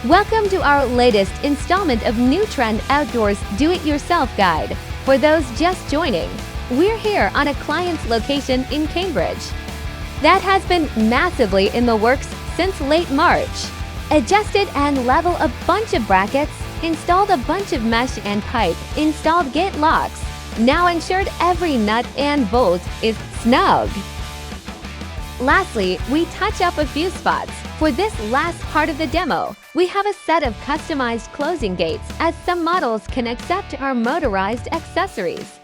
Welcome to our latest installment of New Trend Outdoors Do-It-Yourself Guide. For those just joining, we're here on a client's location in Cambridge that has been massively in the works since late March. Adjusted and leveled a bunch of brackets, installed a bunch of mesh and pipe, installed gate locks, now ensured every nut and bolt is snug. Lastly, we touch up a few spots. For this last part of the demo, we have a set of customized closing gates, as some models can accept our motorized accessories,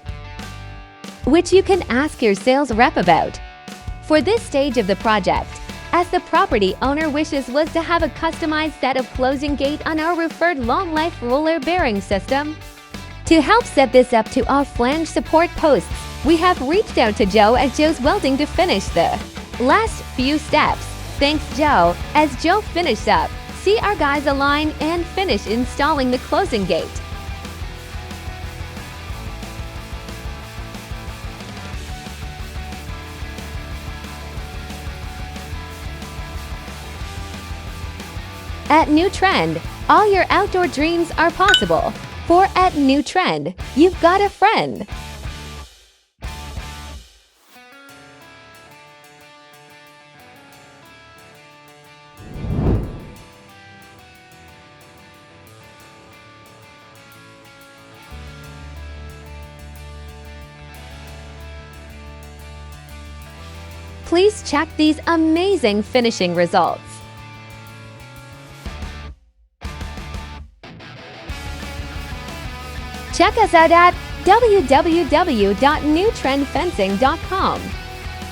which you can ask your sales rep about. For this stage of the project, as the property owner wishes was to have a customized set of closing gate on our referred long life roller bearing system. To help set this up to our Flange Support Posts, we have reached out to Joe at Joe's Welding to finish the last few steps. Thanks, Joe. As Joe finished up, see our guys align and finish installing the closing gate. At New Trend, all your outdoor dreams are possible. For at New Trend, you've got a friend. Please check these amazing finishing results. Check us out at www.newtrendfencing.com.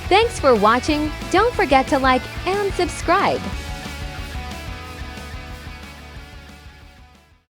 Thanks for watching. Don't forget to like and subscribe.